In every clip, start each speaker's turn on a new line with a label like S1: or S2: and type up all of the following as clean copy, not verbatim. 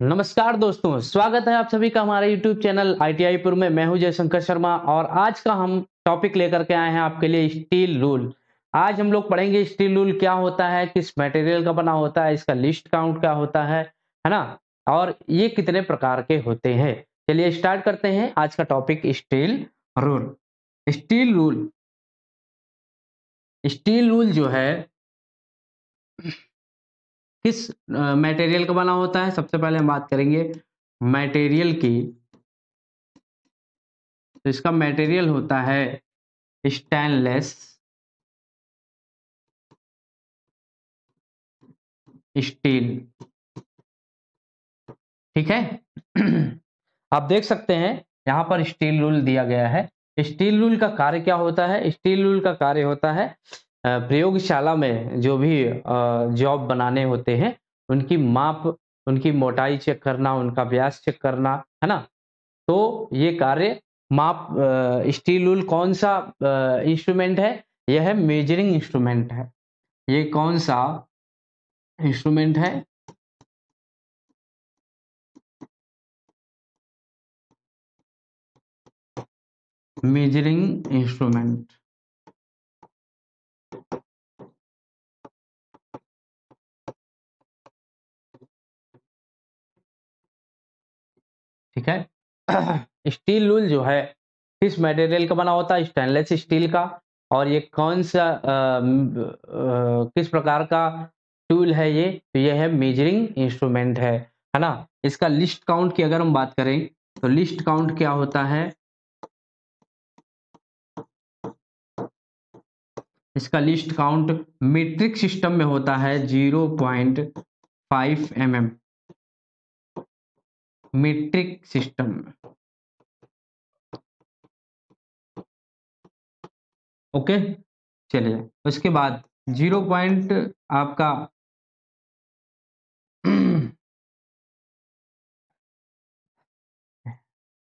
S1: नमस्कार दोस्तों, स्वागत है आप सभी का हमारे YouTube चैनल ITI पुर में। मैं हूं जयशंकर शर्मा और आज का हम टॉपिक लेकर के आए हैं आपके लिए स्टील रूल। आज हम लोग पढ़ेंगे स्टील रूल क्या होता है, किस मटेरियल का बना होता है, इसका लिस्ट काउंट क्या होता है ना? और ये कितने प्रकार के होते हैं। चलिए स्टार्ट करते हैं आज का topic steel rule. Steel rule steel rule जो है किस मटेरियल का बना होता है। सबसे पहले हम बात करेंगे मटेरियल की। तो इसका मटेरियल होता है स्टेनलेस स्टील। ठीक है। आप देख सकते हैं यहाँ पर स्टील रूल दिया गया है। स्टील रूल का कार्य क्या होता है? स्टील रूल का कार्य होता है प्रयोगशाला में जो भी जॉब बनाने होते हैं उनकी माप, उनकी मोटाई चेक करना, उनका व्यास चेक करना, है ना? तो ये कार्य माप स्टील रूल कौन सा इंस्ट्रूमेंट है? यह है मेजरिंग इंस्ट्रूमेंट है। ये कौन सा इंस्ट्रूमेंट है? Measuring instrument. ठीक है। स्टील रूल जो है किस मटेरियल का बना होता है? स्टेनलेस स्टील का। और ये कौन सा किस प्रकार का टूल है ये? तो ये है मेजरिंग इंस्ट्रूमेंट है ना? इसका लिस्ट काउंट की अगर हम बात करें तो लिस्ट काउंट क्या होता है? इसका लिस्ट काउंट मीट्रिक सिस्टम में होता है 0.5 mm। मीट्रिक सिस्टम में। ओके, चलिए उसके बाद 0 पॉइंट आपका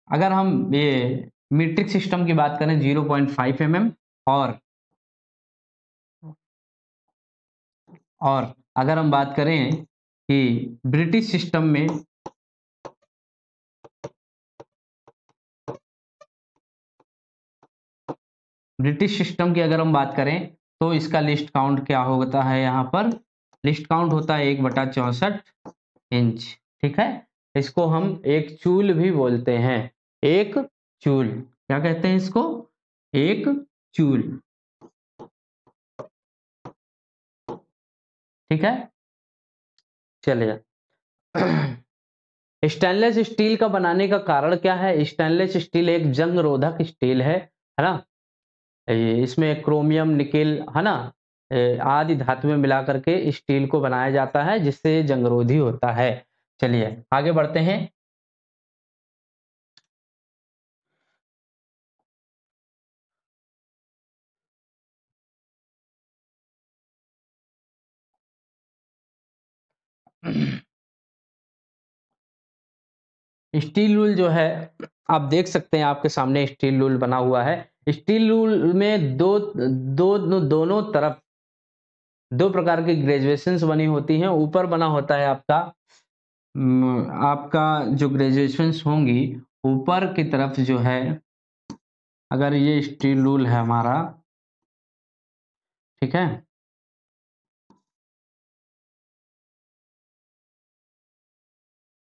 S1: अगर हम ये मीट्रिक सिस्टम की बात करें 0.5 mm। और अगर हम बात करें कि ब्रिटिश सिस्टम में की अगर हम बात करें तो इसका लिस्ट काउंट क्या होता है? यहाँ पर लिस्ट काउंट होता है 1/64 इंच। ठीक है। इसको हम एक चूल भी बोलते हैं। एक चूल, क्या कहते हैं इसको? एक चूल। ठीक है, चलिए। स्टेनलेस स्टील का बनाने का कारण क्या है? स्टेनलेस स्टील एक जंग रोधक स्टील है ना? इसमें क्रोमियम, निकेल, है ना, आदि धातुएं मिला करके स्टील को बनाया जाता है जिससे जंगरोधी होता है। चलिए आगे बढ़ते हैं। स्टील रूल जो है आप देख सकते हैं, आपके सामने स्टील रूल बना हुआ है। स्टील रूल में दोनों तरफ दो प्रकार की ग्रेजुएशंस बनी होती हैं। ऊपर बना होता है आपका जो ग्रेजुएशंस होंगी ऊपर की तरफ जो है, अगर ये स्टील रूल है हमारा, ठीक है,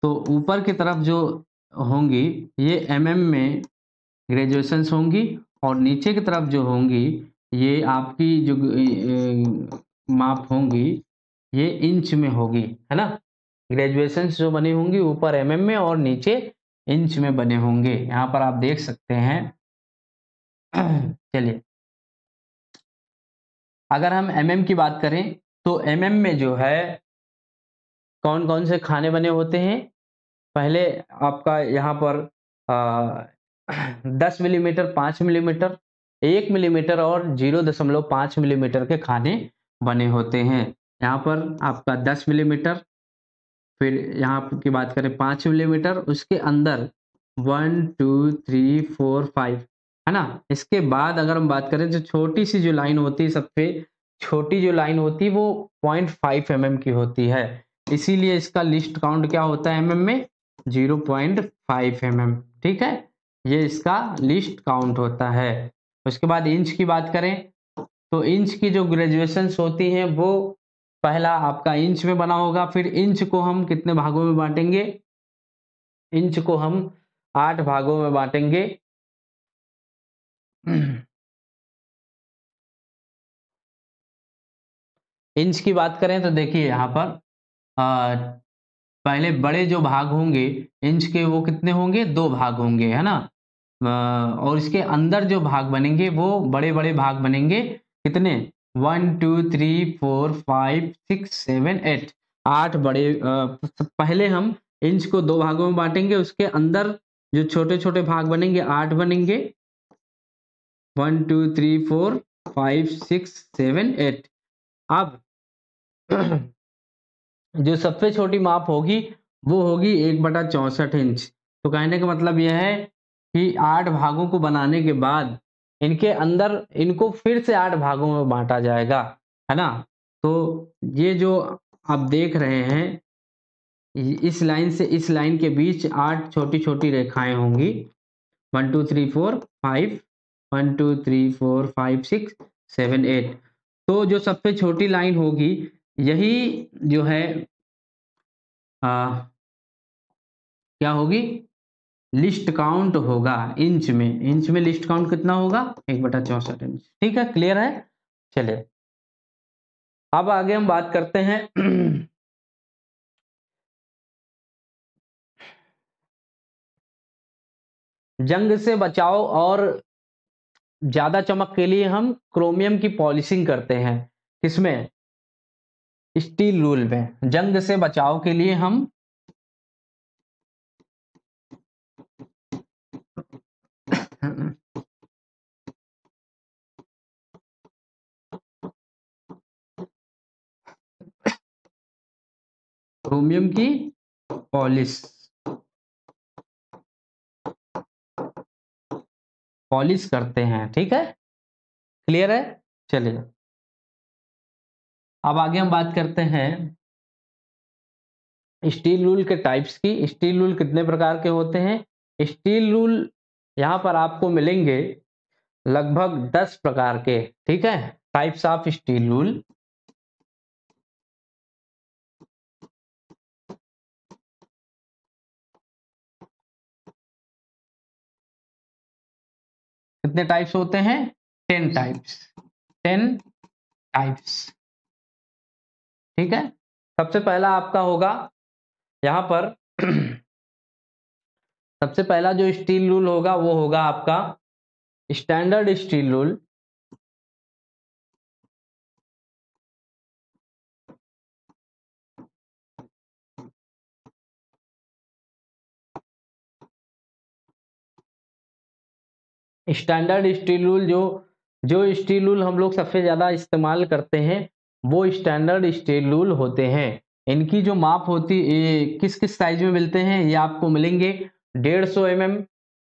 S1: तो ऊपर की तरफ जो होंगी ये mm में ग्रेजुएशंस होंगी और नीचे की तरफ जो होंगी ये आपकी जो माप होंगी ये इंच में होगी, है ना? ग्रेजुएशंस जो बनी होंगी ऊपर mm में और नीचे इंच में बने होंगे। यहाँ पर आप देख सकते हैं। चलिए, अगर हम mm की बात करें तो mm में जो है कौन कौन से खाने बने होते हैं? पहले आपका यहाँ पर 10 मिलीमीटर, 5 मिलीमीटर, 1 मिलीमीटर और 0.5 मिलीमीटर के खाने बने होते हैं। यहाँ पर आपका 10 मिलीमीटर, फिर यहाँ की बात करें 5 मिलीमीटर, उसके अंदर 1 2 3 4 5, है ना? इसके बाद अगर हम बात करें जो छोटी सी जो लाइन होती है, सबसे छोटी जो लाइन होती है वो 0.5 mm की होती है। इसीलिए इसका लिस्ट काउंट क्या होता है mm में 0.5 mm। ठीक है, ये इसका लिस्ट काउंट होता है। उसके बाद इंच की बात करें तो इंच की जो ग्रेजुएशंस होती हैं वो पहला आपका इंच में बना होगा, फिर इंच को हम कितने भागों में बांटेंगे, इंच को हम 8 भागों में बांटेंगे। इंच की बात करें तो देखिए यहाँ पर पहले बड़े जो भाग होंगे इंच के वो कितने होंगे, 2 भाग होंगे, है ना। और इसके अंदर जो भाग बनेंगे वो बड़े-बड़े भाग बनेंगे कितने, 1 2 3 4 5 6 7 8, 8 बड़े। पहले हम इंच को 2 भागों में बांटेंगे, उसके अंदर जो छोटे-छोटे भाग बनेंगे 8 बनेंगे, 1 2 3 4 5 6 7 8। अब जो सबसे छोटी माप होगी वो होगी 1/64 इंच। तो कहने का मतलब यह है कि 8 भागों को बनाने के बाद इनके अंदर इनको फिर से 8 भागों में बांटा जाएगा, है ना। तो ये जो आप देख रहे हैं इस लाइन से इस लाइन के बीच 8 छोटी-छोटी रेखाएं होंगी, 1 2 3 4 5, 1 2 3 4 5 6 7 8। तो जो सबसे छोटी लाइन होगी यही जो है क्या होगी, लिस्ट काउंट होगा इंच में। इंच में लिस्ट काउंट कितना होगा, 1/64 इंच। ठीक है, क्लियर है। चलिए अब आगे हम बात करते हैं जंग से बचाव और ज्यादा चमक के लिए हम क्रोमियम की पॉलिशिंग करते हैं, किसमें, स्टील रूल में। जंग से बचाव के लिए हम क्रोमियम की पॉलिश पॉलिश करते हैं। ठीक है, क्लियर है। चलिए अब आगे हम बात करते हैं स्टील रूल के टाइप्स की। स्टील रूल कितने प्रकार के होते हैं, स्टील रूल यहाँ पर आपको मिलेंगे लगभग 10 प्रकार के। ठीक है, टाइप्स ऑफ स्टील रूल। कितने टाइप्स होते हैं, 10 टाइप्स, 10 टाइप्स। ठीक है, सबसे पहला आपका होगा यहाँ पर सबसे पहला जो स्टील रूल होगा वो होगा आपका standard steel rule. Standard steel rule जो स्टील रूल हम लोग सबसे ज्यादा इस्तेमाल करते हैं वो स्टैंडर्ड स्टील रूल होते हैं। इनकी जो माप होती है किस किस साइज में मिलते हैं, ये आपको मिलेंगे 150 mm,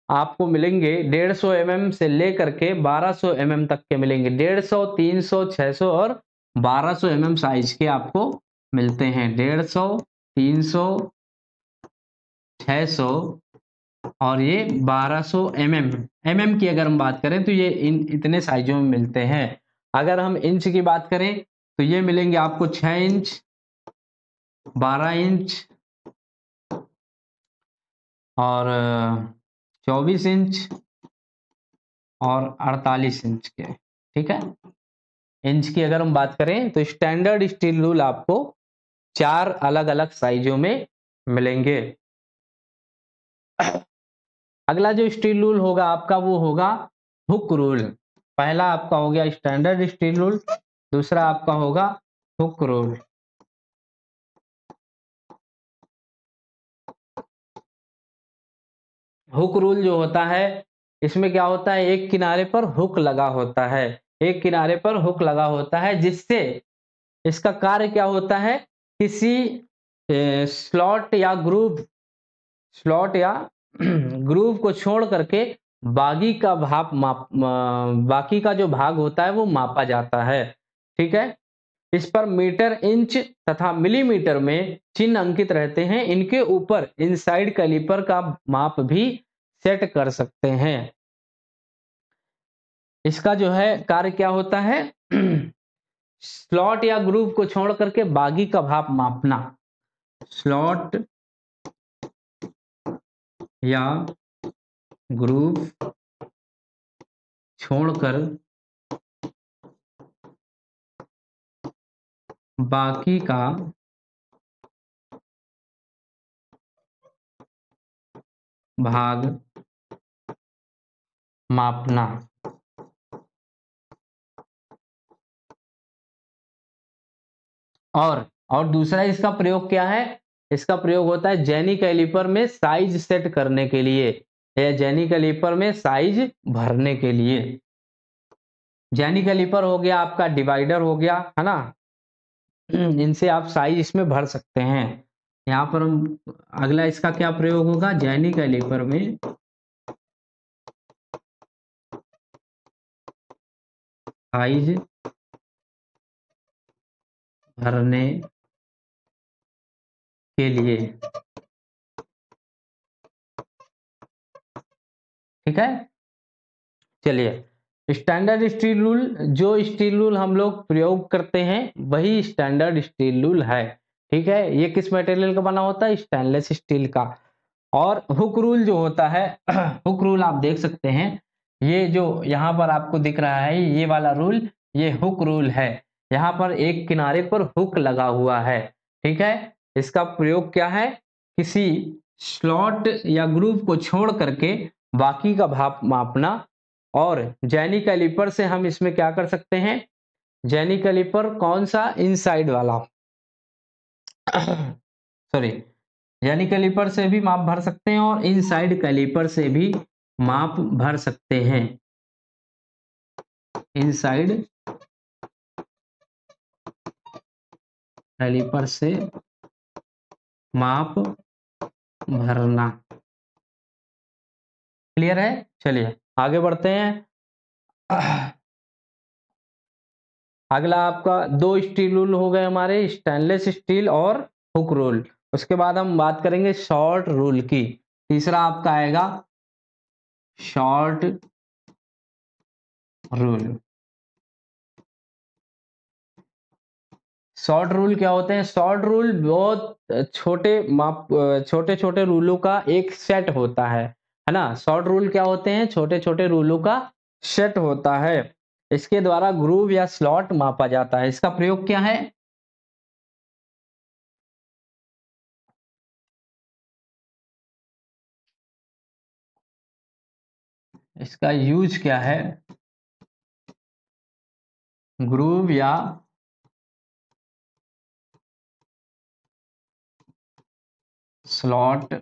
S1: आपको मिलेंगे 150 mm से लेकर के 1200 mm तक के मिलेंगे। 150, 300, 600 और 1200 mm साइज के आपको मिलते हैं। 150, 300, 600 और ये 1200 mm की अगर हम बात करें तो ये इतने साइजों में मिलते हैं। अगर हम इंच की बात करें तो ये मिलेंगे आपको 6 इंच, 12 इंच और 24 इंच और 48 इंच के। ठीक है, इंच की अगर हम बात करें तो स्टैंडर्ड स्टील रूल आपको 4 अलग अलग साइजों में मिलेंगे। अगला जो स्टील रूल होगा आपका वो होगा हुक रूल। पहला आपका हो गया स्टैंडर्ड स्टील रूल, दूसरा आपका होगा हुक रूल। हुक रूल जो होता है इसमें क्या होता है, एक किनारे पर हुक लगा होता है, एक किनारे पर हुक लगा होता है, जिससे इसका कार्य क्या होता है, किसी स्लॉट या ग्रूव को छोड़ करके बाकी का जो भाग होता है वो मापा जाता है। ठीक है, इस पर मीटर, इंच तथा मिलीमीटर में चिन्ह अंकित रहते हैं। इनके ऊपर इनसाइड कैलिपर का माप भी सेट कर सकते हैं। इसका जो है कार्य क्या होता है, स्लॉट या ग्रूव को छोड़ करके बाकी का भाप मापना। स्लॉट या ग्रूव छोड़कर बाकी का भाग मापना। और दूसरा इसका प्रयोग क्या है, इसका प्रयोग होता है जेनी कैलिपर में साइज सेट करने के लिए या जेनी कैलिपर में साइज भरने के लिए। जेनी कैलिपर हो गया आपका, डिवाइडर हो गया, है ना, इनसे आप साइज इसमें भर सकते हैं। यहाँ पर हम अगला इसका क्या प्रयोग होगा, जेनी कैलिपर में साइज भरने के लिए। ठीक है, चलिए स्टैंडर्ड स्टील रूल, जो स्टील रूल हम लोग प्रयोग करते हैं वही स्टैंडर्ड स्टील रूल है। ठीक है, ये किस मटेरियल का बना होता है, स्टेनलेस स्टील का। और हुक रूल जो होता है, हुक रूल आप देख सकते हैं, ये जो यहाँ पर आपको दिख रहा है ये वाला रूल, ये हुक रूल है। यहाँ पर एक किनारे पर हुक लगा हुआ है। ठीक है, इसका प्रयोग क्या है, किसी स्लॉट या ग्रूव को छोड़ करके बाकी का भाप मापना। और जेनी कैलिपर से हम इसमें क्या कर सकते हैं, जेनी कैलिपर कौन सा, इनसाइड वाला, सॉरी, जेनी कैलिपर से भी माप भर सकते हैं और इनसाइड कैलिपर से भी माप भर सकते हैं। इनसाइड कैलिपर से माप भरना। क्लियर है, चलिए आगे बढ़ते हैं। अगला आपका दो स्टील रूल हो गए हमारे, स्टेनलेस स्टील और हुक रूल। उसके बाद हम बात करेंगे शॉर्ट रूल की। तीसरा आपका आएगा शॉर्ट रूल। शॉर्ट रूल क्या होते हैं, शॉर्ट रूल बहुत छोटे माप, छोटे छोटे रूलों का एक सेट होता है ना। शॉर्ट रूल क्या होते हैं, छोटे छोटे रूलों का सेट होता है। इसके द्वारा ग्रूव या स्लॉट मापा जाता है। इसका प्रयोग क्या है, इसका यूज क्या है, ग्रूव या स्लॉट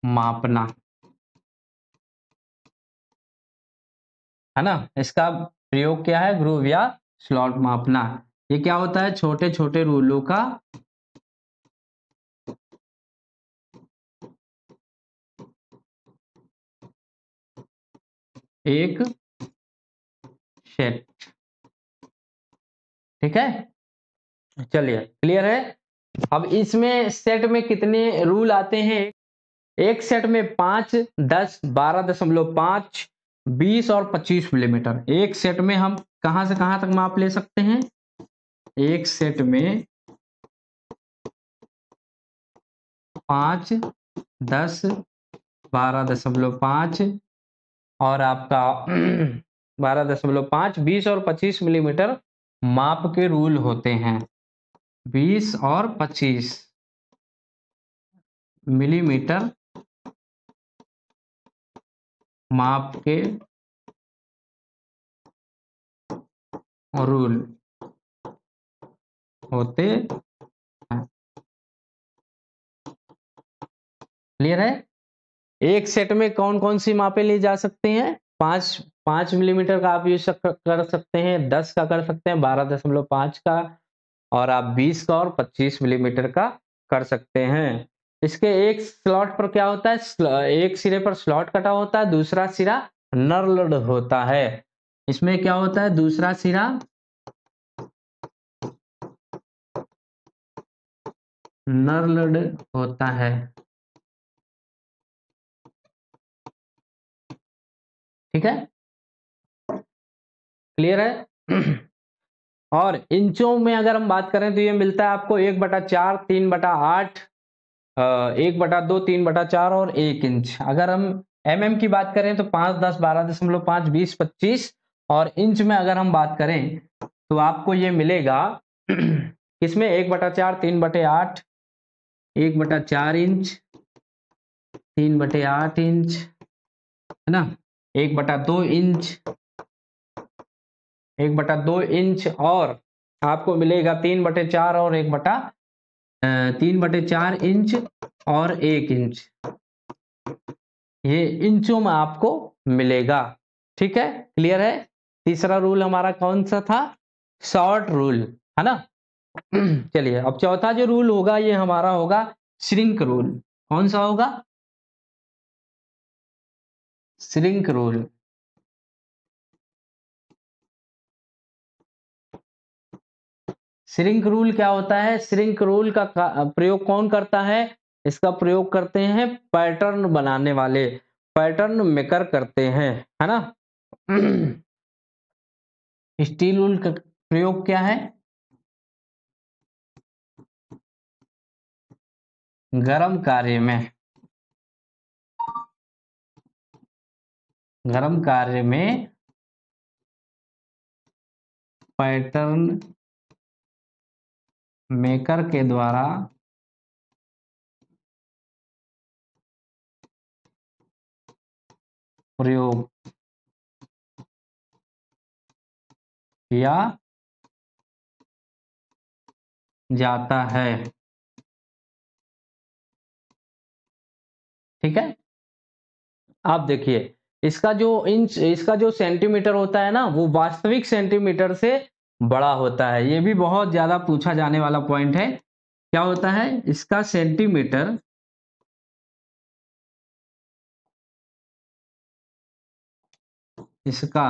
S1: मापना, है ना। इसका प्रयोग क्या है, ग्रूव या स्लॉट मापना। ये क्या होता है, छोटे छोटे रूलों का एक सेट। ठीक है, चलिए क्लियर है। अब इसमें सेट में कितने रूल आते हैं, एक सेट में 5, 10, 12.5, 20 और 25 मिलीमीटर। एक सेट में हम कहां से कहां तक माप ले सकते हैं, एक सेट में 5, 10, 12.5 और आपका 12.5, 20 और 25 मिलीमीटर माप के रूल होते हैं। 20 और 25 मिलीमीटर माप के रूल होते हैं। क्लियर है, एक सेट में कौन कौन सी मापें ली जा सकती हैं, 5 मिलीमीटर का आप यूज कर सकते हैं, 10 का कर सकते हैं, 12.5 का, और आप 20 का और 25 मिलीमीटर का कर सकते हैं। इसके एक स्लॉट पर क्या होता है, एक सिरे पर स्लॉट कटा होता है, दूसरा सिरा नर्ल्ड होता है। इसमें क्या होता है, दूसरा सिरा नर्ल्ड होता है। ठीक है, क्लियर है। और इंचों में अगर हम बात करें तो ये मिलता है आपको 1/4, 3/8, 1/2, 3/4 और 1 इंच। अगर हम mm की बात करें तो 5, 10, 12.5, 20, 25, और इंच में अगर हम बात करें तो आपको ये मिलेगा किसमें 1/4, 3/8, 1/4 इंच, 3/8 इंच, है ना, 1/2 इंच, 1/2 इंच, और आपको मिलेगा 3/4 और 3/4 इंच और 1 इंच। ये इंचों में आपको मिलेगा। ठीक है, क्लियर है। तीसरा रूल हमारा कौन सा था? शॉर्ट रूल, है ना। चलिए, अब चौथा जो रूल होगा ये हमारा होगा श्रिंक रूल। कौन सा होगा? Shrink rule. श्रिंक रूल क्या होता है? श्रिंक रूल का प्रयोग कौन करता है? इसका प्रयोग करते हैं पैटर्न बनाने वाले, पैटर्न मेकर करते हैं, है ना। स्टील रूल का प्रयोग क्या है? गरम कार्य में, गरम कार्य में पैटर्न मेकर के द्वारा प्रयोग किया जाता है। ठीक है, आप देखिए, इसका जो इंच, इसका जो सेंटीमीटर होता है ना, वो वास्तविक सेंटीमीटर से बड़ा होता है। ये भी बहुत ज्यादा पूछा जाने वाला पॉइंट है। क्या होता है? इसका सेंटीमीटर, इसका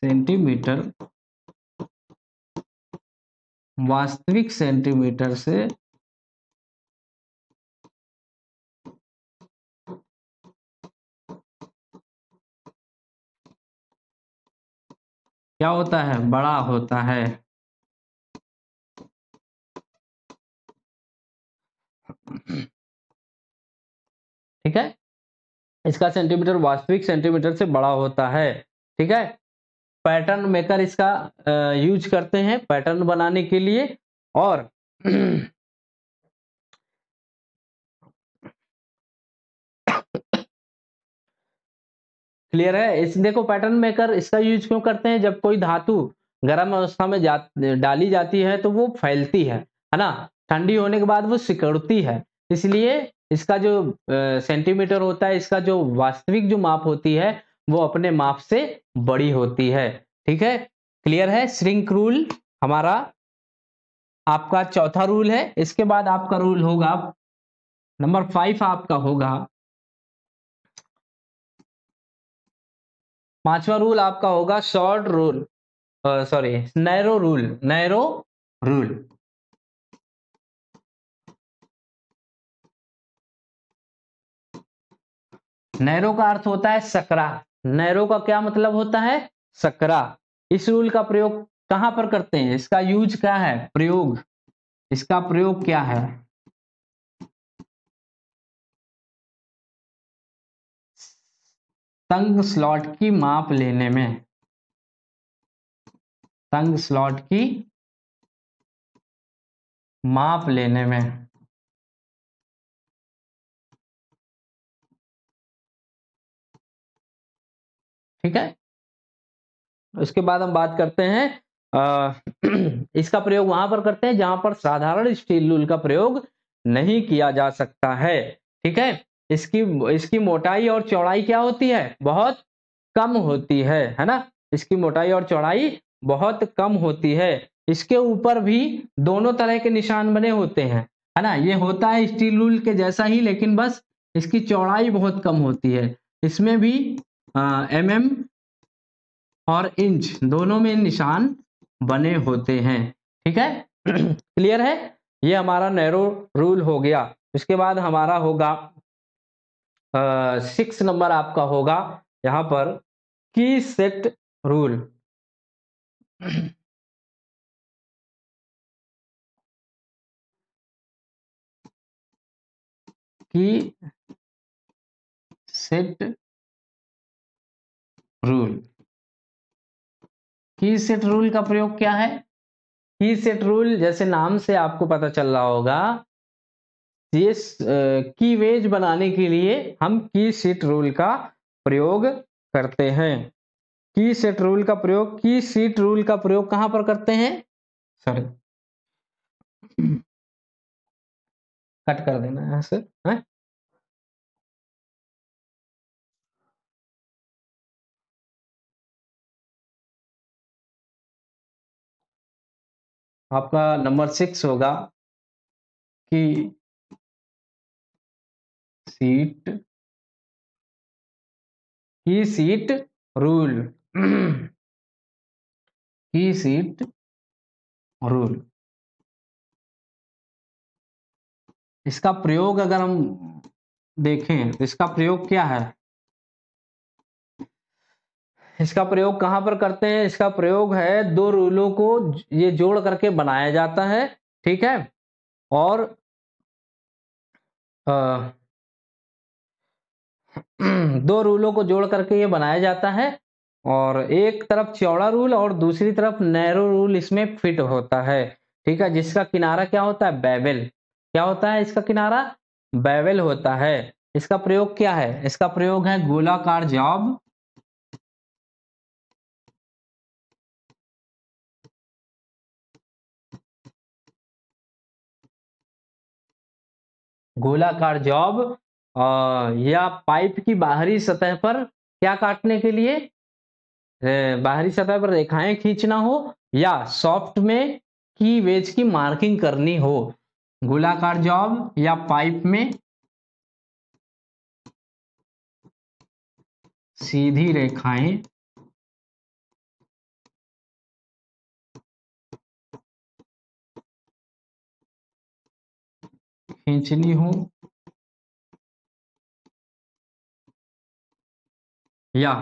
S1: सेंटीमीटर वास्तविक सेंटीमीटर से क्या होता है? बड़ा होता है। ठीक है, इसका सेंटीमीटर वास्तविक सेंटीमीटर से बड़ा होता है। ठीक है, पैटर्न मेकर इसका यूज करते हैं पैटर्न बनाने के लिए। और क्लियर है। इस देखो, पैटर्न मेकर इसका यूज क्यों करते हैं? जब कोई धातु गर्म अवस्था में डाली जाती है तो वो फैलती है ना, ठंडी होने के बाद वो सिकुड़ती है। इसलिए इसका जो सेंटीमीटर होता है, इसका जो वास्तविक जो माप होती है वो अपने माप से बड़ी होती है। ठीक है, क्लियर है। श्रिंक रूल हमारा आपका चौथा रूल है। इसके बाद आपका रूल होगा नंबर 5, आपका होगा पांचवा रूल आपका होगा short rule, sorry, narrow rule. Narrow rule, narrow का अर्थ होता है सकरा। नैरो का क्या मतलब होता है? सकरा। इस रूल का प्रयोग कहां पर करते हैं? इसका यूज क्या है? प्रयोग, इसका प्रयोग क्या है? तंग स्लॉट की माप लेने में, तंग स्लॉट की माप लेने में। ठीक है, उसके बाद हम बात करते हैं इसका प्रयोग वहां पर करते हैं जहां पर साधारण स्टील रूल का प्रयोग नहीं किया जा सकता है। ठीक है, इसकी इसकी मोटाई और चौड़ाई क्या होती है? बहुत कम होती है ना। इसकी मोटाई और चौड़ाई बहुत कम होती है। इसके ऊपर भी दोनों तरह के निशान बने होते हैं, है ना। ये होता है स्टील रूल के जैसा ही, लेकिन बस इसकी चौड़ाई बहुत कम होती है। इसमें भी mm और इंच दोनों में निशान बने होते हैं। ठीक है, क्लियर है? ये हमारा नैरो रूल हो गया। इसके बाद हमारा होगा 6 नंबर आपका होगा यहाँ पर की सेट रूल। की सेट रूल। की सेट रूल का प्रयोग क्या है? की सेट रूल जैसे नाम से आपको पता चल रहा होगा, ये की वेज बनाने के लिए हम की सेट रूल का प्रयोग करते हैं। की सेट रूल का प्रयोग, की सीट रूल का प्रयोग कहां पर करते हैं? सॉरी, कट कर देना है ऐसे है? आपका नंबर 6 होगा कि सीट, की सीट रूल। की सीट रूल, इसका प्रयोग अगर हम देखें तो इसका प्रयोग क्या है? इसका प्रयोग कहां पर करते हैं? इसका प्रयोग है दो रूलों को ये जोड़ करके बनाया जाता है, ठीक है? और दो रूलों को जोड़ करके ये बनाया जाता है और एक तरफ चौड़ा रूल और दूसरी तरफ नैरो रूल इसमें फिट होता है, ठीक है? जिसका किनारा क्या होता है? बेवल। क्या होता है इसका किनारा? बेवल होता है। इसका प्रयोग क्या है? इसका प्रयोग है गोलाकार जॉब, गोलाकार जॉब या पाइप की बाहरी सतह पर क्या काटने के लिए? बाहरी सतह पर रेखाएं खींचना हो या सॉफ्ट में की वेज की मार्किंग करनी हो। गोलाकार जॉब या पाइप में सीधी रेखाएं खींचनी हो या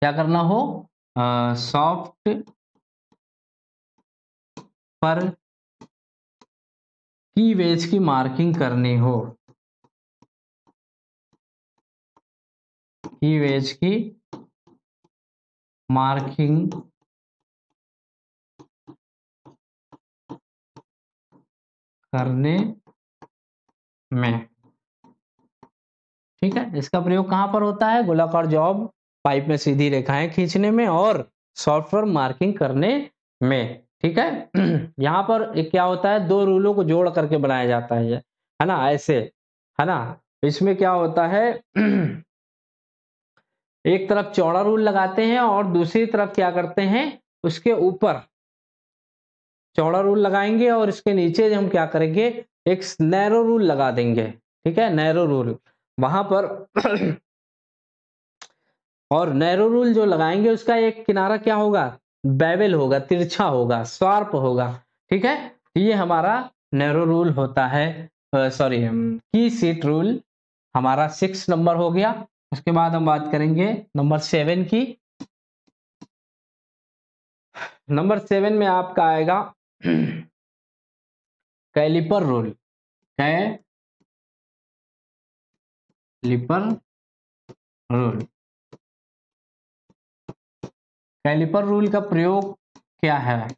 S1: क्या करना हो? सॉफ्ट पर की वेज की मार्किंग करनी हो। की वेज की मार्किंग करने में, ठीक है? इसका प्रयोग कहां पर होता है? गोलाकार जॉब, पाइप में सीधी रेखाएं खींचने में और सॉफ्टवेयर मार्किंग करने में, ठीक है? यहां पर एक क्या होता है? दो रूलों को जोड़ करके बनाया जाता है ना? ऐसे, है ना? इसमें क्या होता है? एक तरफ चौड़ा रूल लगाते हैं और दूसरी तरफ क्या करते हैं? उसके ऊपर चौड़ा रूल लगाएंगे और इसके नीचे हम क्या करेंगे? एक नैरो रूल लगा देंगे, ठीक है? नैरो रूल वहां पर और नैरो रूल जो लगाएंगे उसका एक किनारा क्या होगा? बेवल होगा, तिरछा होगा, शार्प होगा, ठीक है? ये हमारा नैरो रूल होता है। सॉरी, की सीट रूल हमारा 6 नंबर हो गया। उसके बाद हम बात करेंगे नंबर 7 की। नंबर 7 में आपका आएगा caliper rule. Caliper rule. Caliper rule का प्रयोग क्या है?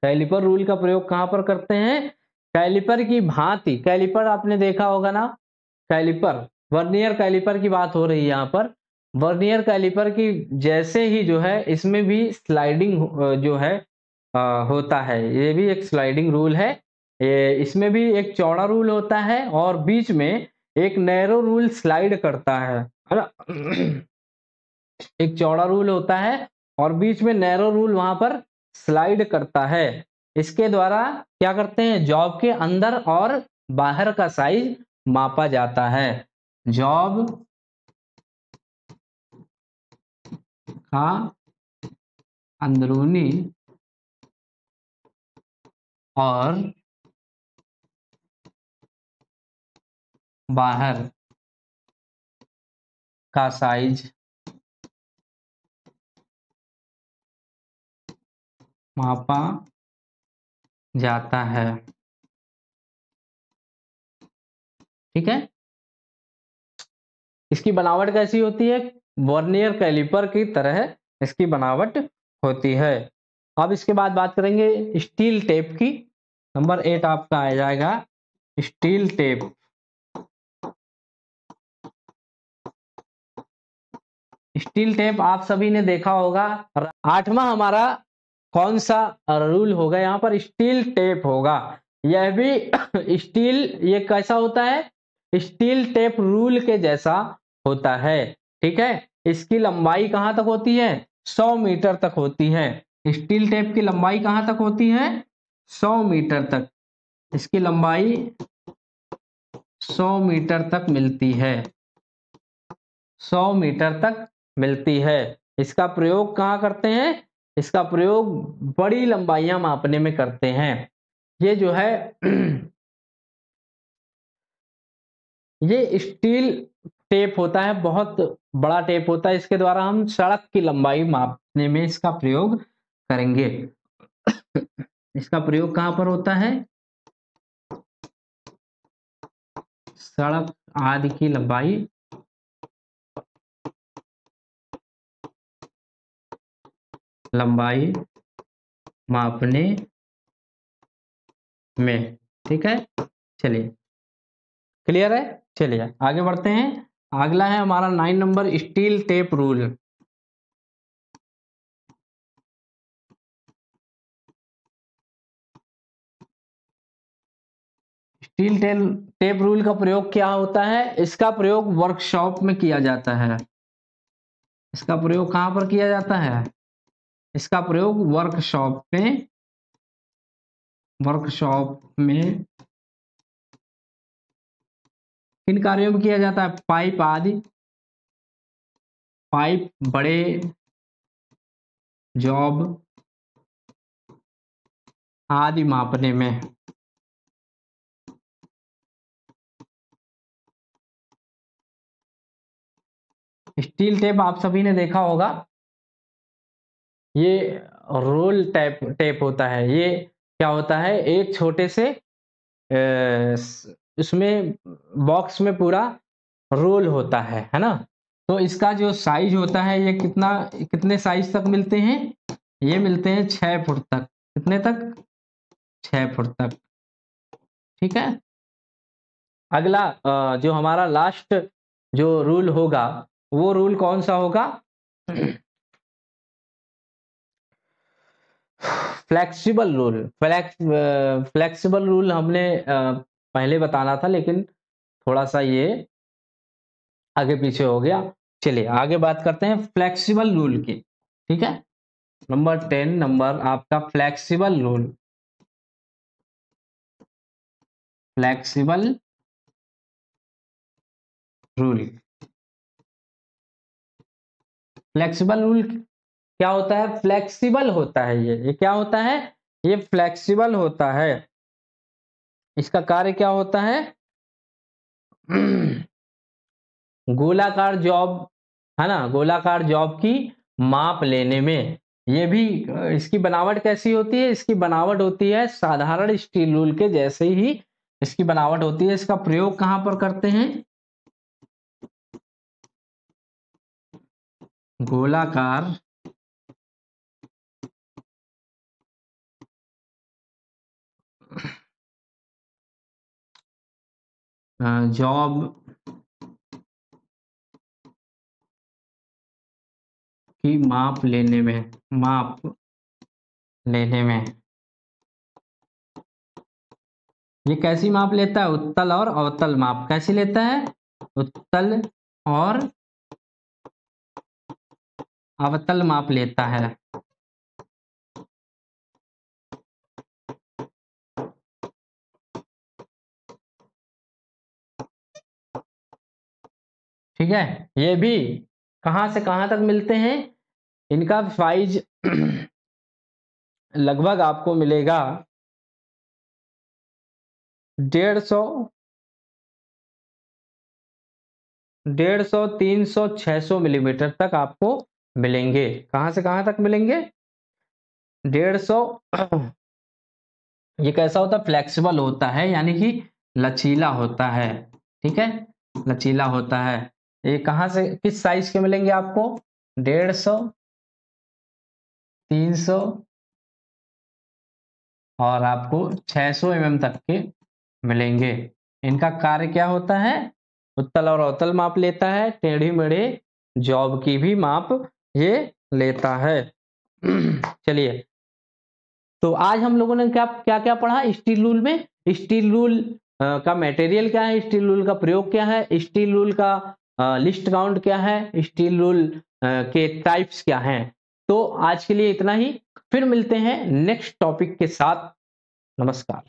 S1: कैलिपर रूल का प्रयोग कहां पर करते हैं? कैलिपर की भांति, कैलिपर आपने देखा होगा ना? कैलिपर, वर्नियर कैलिपर की बात हो रही है यहाँ पर। वर्नियर कैलिपर की जैसे ही जो है इसमें भी स्लाइडिंग जो है होता है। ये भी एक स्लाइडिंग रूल है। इसमें भी एक चौड़ा रूल होता है और बीच में एक नैरो रूल स्लाइड करता है ना? एक चौड़ा रूल होता है और बीच में नैरो रूल वहां पर स्लाइड करता है। इसके द्वारा क्या करते हैं? जॉब के अंदर और बाहर का साइज मापा जाता है। जॉब का अंदरूनी और बाहर का साइज मापा जाता है। ठीक है, इसकी बनावट कैसी होती है? वर्नियर कैलिपर की तरह इसकी बनावट होती है। अब इसके बाद बात करेंगे स्टील टेप की। नंबर 8 आपका आ जाएगा स्टील टेप। स्टील टेप आप सभी ने देखा होगा। 8वां हमारा कौन सा रूल होगा? यहाँ पर स्टील टेप होगा। यह भी स्टील, ये कैसा होता है? स्टील टेप रूल के जैसा होता है। ठीक है, इसकी लंबाई कहां तक होती है? 100 मीटर तक होती है। स्टील टेप की लंबाई कहां तक होती है? 100 मीटर तक। इसकी लंबाई 100 मीटर तक मिलती है। 100 मीटर तक मिलती है। इसका प्रयोग कहाँ करते हैं? इसका प्रयोग बड़ी लंबाइयां मापने में करते हैं। ये जो है ये स्टील टेप होता है, बहुत बड़ा टेप होता है। इसके द्वारा हम सड़क की लंबाई मापने में इसका प्रयोग करेंगे। इसका प्रयोग कहां पर होता है? सड़क आदि की लंबाई मापने में। ठीक है, चलिए, क्लियर है। चलिए आगे बढ़ते हैं। अगला है हमारा 9 number steel tape rule. Steel tape rule का प्रयोग क्या होता है? इसका प्रयोग वर्कशॉप में किया जाता है। इसका प्रयोग कहां पर किया जाता है? इसका प्रयोग वर्कशॉप में किन कार्यों में किया जाता है? पाइप बड़े जॉब आदि मापने में। स्टील टेप आप सभी ने देखा होगा, ये रोल टेप होता है। ये क्या होता है? एक छोटे से इसमें बॉक्स में पूरा रोल होता है ना? तो इसका जो साइज होता है, ये कितने साइज तक मिलते हैं? ये मिलते हैं 6 फुट तक। कितने तक? 6 फुट तक। ठीक है, अगला जो हमारा लास्ट जो रूल होगा, वो रूल कौन सा होगा? Flexible rule. फ्लेक्सिबल रूल हमने पहले बताना था, लेकिन थोड़ा सा ये आगे पीछे हो गया। चलिए आगे बात करते हैं फ्लेक्सिबल रूल की। ठीक है, नंबर 10 नंबर आपका flexible rule. Flexible rule. Flexible rule क्या होता है? फ्लेक्सिबल होता है। ये क्या होता है? ये फ्लेक्सिबल होता है। इसका कार्य क्या होता है? गोलाकार जॉब, है ना? गोलाकार जॉब की माप लेने में। ये भी इसकी बनावट कैसी होती है? इसकी बनावट होती है साधारण स्टील रूल के जैसे ही इसकी बनावट होती है। इसका प्रयोग कहां पर करते हैं? गोलाकार जॉब की माप लेने में ये कैसी माप लेता है? उत्तल और अवतल माप। कैसी लेता है? उत्तल और अवतल माप लेता है। ठीक है, ये भी कहां से कहां तक मिलते हैं? इनका साइज लगभग आपको मिलेगा 150, 150, 300, 600 मिलीमीटर तक आपको मिलेंगे। कहां से कहां तक मिलेंगे? 150। ये कैसा होता है? फ्लेक्सिबल होता है, यानी कि लचीला होता है। ठीक है, लचीला होता है। ये कहां से किस साइज के मिलेंगे आपको? 150, 300 और आपको 600 mm तक के मिलेंगे। इनका कार्य क्या होता है? उत्तल और अवतल माप लेता है, टेढ़ी मेढ़े जॉब की भी माप ये लेता है। चलिए, तो आज हम लोगों ने क्या क्या क्या पढ़ा स्टील रूल में? स्टील रूल का मटेरियल क्या है, स्टील रूल का प्रयोग क्या है, स्टील रूल का लिस्ट काउंट क्या है, स्टील रूल के टाइप्स क्या हैं। तो आज के लिए इतना ही, फिर मिलते हैं नेक्स्ट टॉपिक के साथ। नमस्कार।